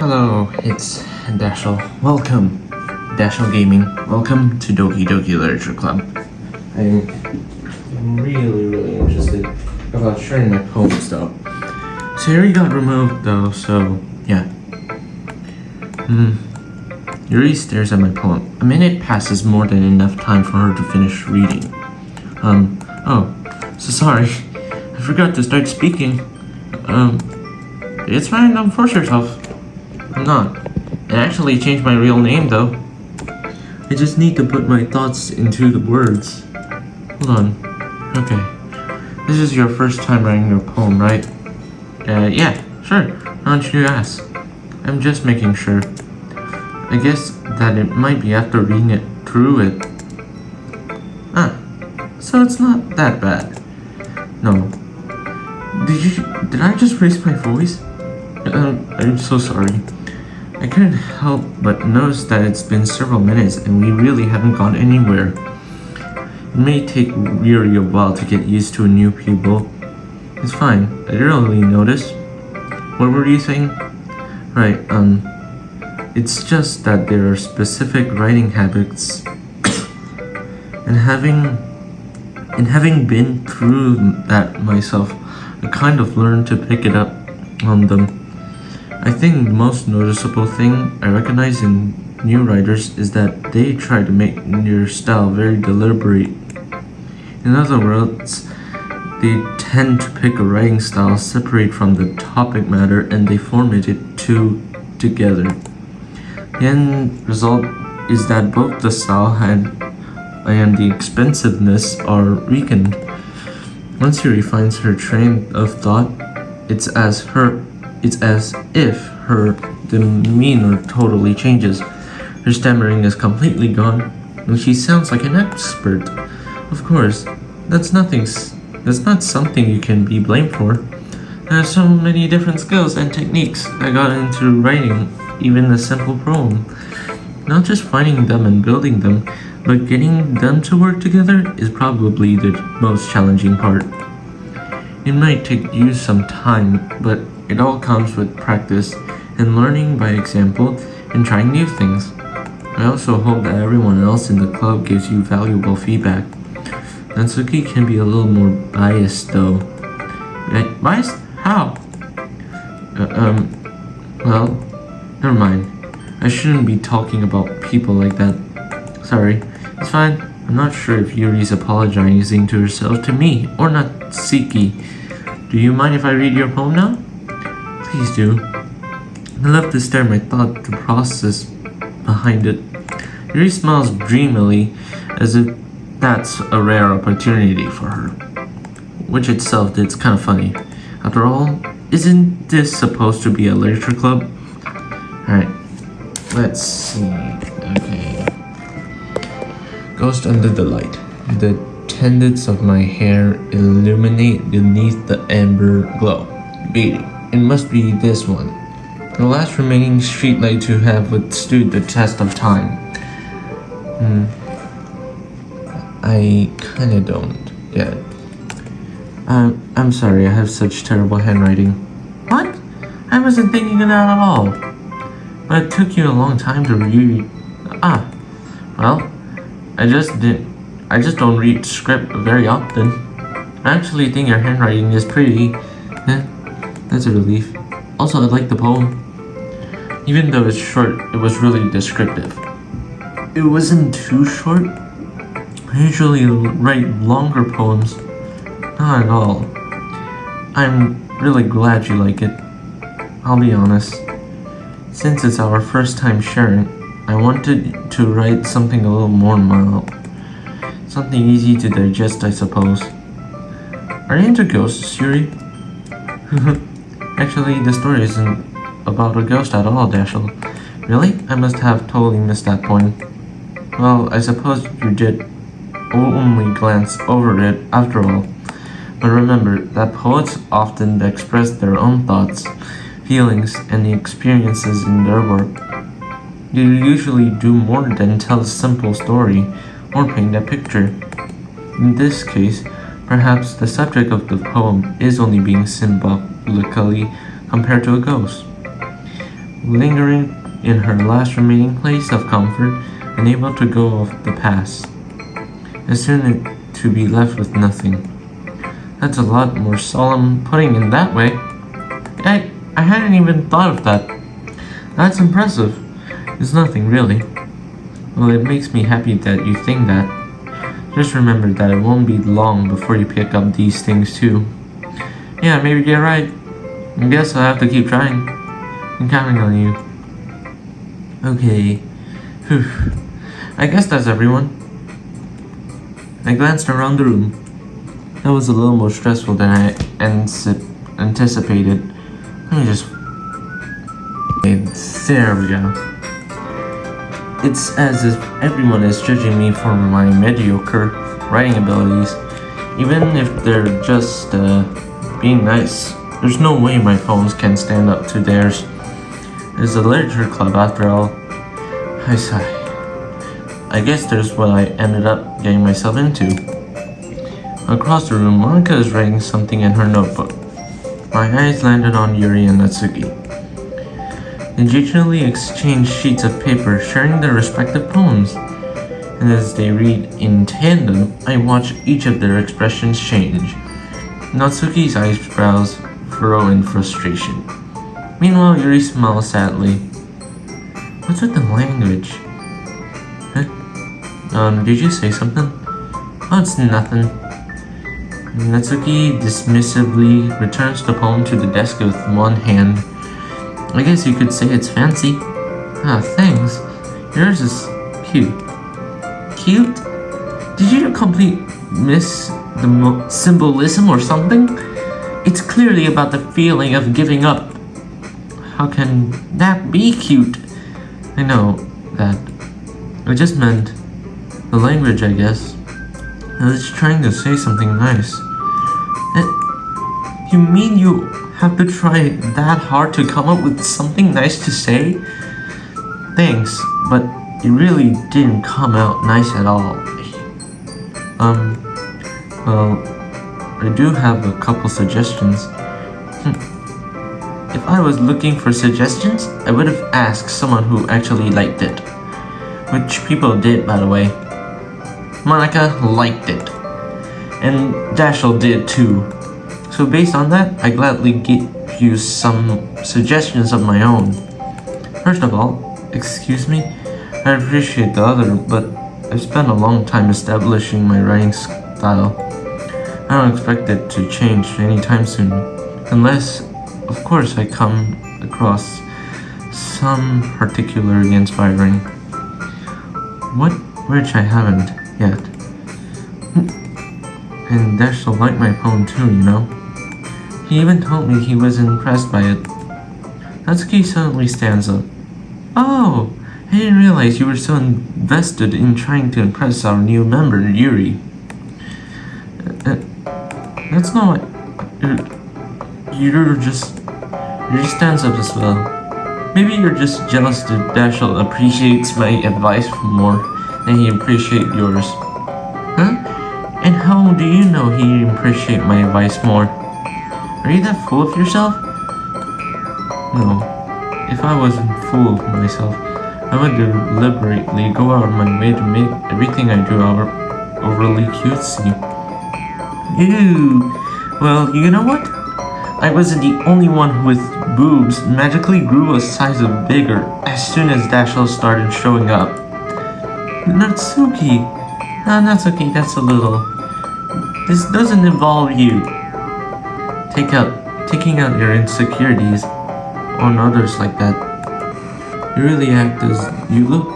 Hello, it's Dashel. Welcome, Dashel Gaming. Welcome to Doki Doki Literature Club. I'm really interested about sharing my poems though. So Yuri got removed though, so yeah. Yuri stares at my poem. A minute passes more than enough time for her to finish reading. So sorry. I forgot to start speaking. It's fine, don't force yourself. I'm not. I actually changed my real name though. I just need to put my thoughts into the words. Hold on. Okay. This is your first time writing your poem, right? Yeah, sure. Why don't you ask? I'm just making sure. I guess that it might be after reading it through it. So it's not that bad. No. Did I just raise my voice? I'm so sorry. I couldn't help but notice that it's been several minutes and we really haven't gone anywhere. It may take Yuri a while to get used to new people. It's fine. I didn't really notice. What were you saying? Right, it's just that there are specific writing habits and having been through that myself, I kind of learned to pick it up on them. I think the most noticeable thing I recognize in new writers is that they try to make their style very deliberate. In other words, they tend to pick a writing style separate from the topic matter and they formate it two together. The end result is that both the style and the expensiveness are weakened. Once Yuri finds her train of thought, it's as if her demeanor totally changes. Her stammering is completely gone, and she sounds like an expert. Of course, that's not something you can be blamed for. There are so many different skills and techniques that got into writing even a simple poem. Not just finding them and building them, but getting them to work together is probably the most challenging part. It might take you some time, but it all comes with practice and learning by example and trying new things. I also hope that everyone else in the club gives you valuable feedback. Natsuki can be a little more biased though. Biased? How? Well, never mind. I shouldn't be talking about people like that. Sorry. It's fine. I'm not sure if Yuri's apologizing to herself, to me, or Natsuki. Do you mind if I read your poem now? Please do. I love to stare my thought the process behind it. Yuri smiles dreamily, as if that's a rare opportunity for her. Which itself is kind of funny. After all, isn't this supposed to be a literature club? Alright, let's see. Okay. Ghost under the light. The tendons of my hair illuminate beneath the amber glow. Beating. It must be this one. The last remaining streetlight to have withstood the test of time. I kinda don't get it. I'm sorry, I have such terrible handwriting. What? I wasn't thinking of that at all. But it took you a long time to read. Well, I just don't read script very often. I actually think your handwriting is pretty. That's a relief. Also, I like the poem. Even though it's short, it was really descriptive. It wasn't too short. I usually write longer poems. Not at all. I'm really glad you like it. I'll be honest. Since it's our first time sharing, I wanted to write something a little more mild. Something easy to digest, I suppose. Are you into ghosts, Yuri? Actually, the story isn't about a ghost at all, Dashel. Really? I must have totally missed that point. Well, I suppose you did only glance over it after all. But remember that poets often express their own thoughts, feelings, and experiences in their work. You usually do more than tell a simple story or paint a picture. In this case, perhaps the subject of the poem is only being symbolically compared to a ghost. lingering in her last remaining place of comfort, unable to go off the past, as soon to be left with nothing. That's a lot more solemn putting it that way. I hadn't even thought of that. That's impressive. It's nothing, really. Well, it makes me happy that you think that. Just remember that it won't be long before you pick up these things, too. Yeah, maybe you're right. I guess I'll have to keep trying. I'm counting on you. Okay. Whew. I guess that's everyone. I glanced around the room. That was a little more stressful than I anticipated. Let me just... Okay, there we go. It's as if everyone is judging me for my mediocre writing abilities, even if they're just being nice. There's no way my poems can stand up to theirs. It's a literature club after all. I sigh. I guess there's what I ended up getting myself into. Across the room, Monica is writing something in her notebook. My eyes landed on Yuri and Natsuki. They gingerly exchange sheets of paper, sharing their respective poems. And as they read in tandem, I watch each of their expressions change. Natsuki's eyebrows furrow in frustration. Meanwhile, Yuri smiles sadly. What's with the language? Huh? Did you say something? Oh, it's nothing. Natsuki dismissively returns the poem to the desk with one hand. I guess you could say it's fancy. Ah, thanks. Yours is cute. Cute? Did you complete miss the symbolism or something? It's clearly about the feeling of giving up. How can that be cute? I know that. I just meant the language, I guess. I was trying to say something nice. You mean you have to try that hard to come up with something nice to say? Thanks, but it really didn't come out nice at all. Well, I do have a couple suggestions. If I was looking for suggestions, I would have asked someone who actually liked it. Which people did, by the way. Monica liked it. And Dashiell did too. So based on that, I gladly give you some suggestions of my own. First of all, excuse me, I appreciate the other, but I've spent a long time establishing my writing style. I don't expect it to change anytime soon, unless, of course, I come across some particularly inspiring. Which I haven't yet. And Dashiell liked my poem too, you know. He even told me he was impressed by it. Natsuki suddenly stands up. Oh, I didn't realize you were so invested in trying to impress our new member, Yuri. That's not what... Yuri just stands up as well. Maybe you're just jealous that Dashiell appreciates my advice more than he appreciates yours. Huh? And how do you know he appreciates my advice more? Are you that full of yourself? No. If I wasn't full of myself, I would deliberately go out of my way to make everything I do overly cutesy. Ew. Well, you know what? I wasn't the only one with boobs magically grew a size of bigger as soon as Dashiell started showing up. Natsuki. Natsuki, that's a little... This doesn't involve you. Taking out your insecurities on others like that. You really act as you look,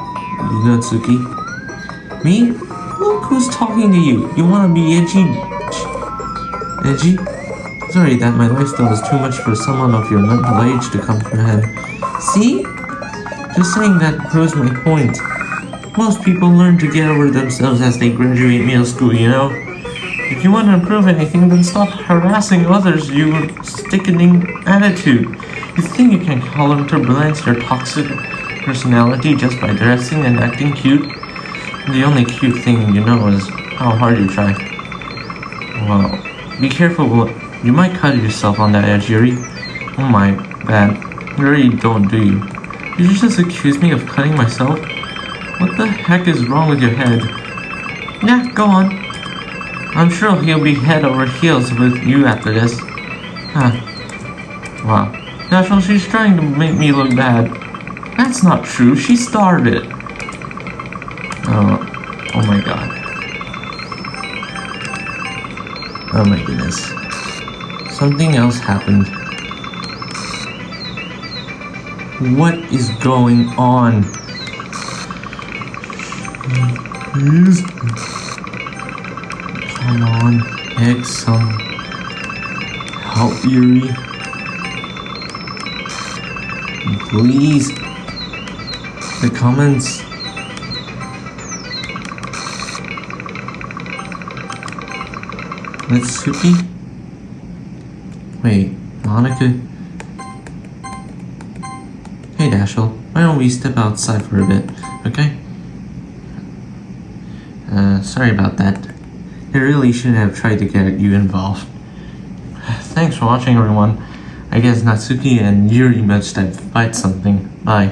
Natsuki. Me? Look who's talking to you. You wanna be edgy? Edgy? Sorry that my lifestyle is too much for someone of your mental age to comprehend. See? Just saying that proves my point. Most people learn to get over themselves as they graduate middle school, you know? If you want to improve anything, then stop harassing others, your sickening attitude. You think you can counterbalance your toxic personality just by dressing and acting cute? The only cute thing you know is how hard you try. Well, be careful, you might cut yourself on that edge, Yuri. Oh my bad. You really don't, do you? Did you just accuse me of cutting myself? What the heck is wrong with your head? Yeah, go on. I'm sure he'll be head over heels with you after this. Huh. Wow. National, she's trying to make me look bad. That's not true. She started. Oh my god. Oh my goodness. Something else happened. What is going on? Please. Come on. Get some help, Yuri. Please. The comments. Natsuki? Wait, Monica? Hey Dashiell, why don't we step outside for a bit, okay? Sorry about that. I really shouldn't have tried to get you involved. Thanks for watching, everyone. I guess Natsuki and Yuri must have fight something. Bye.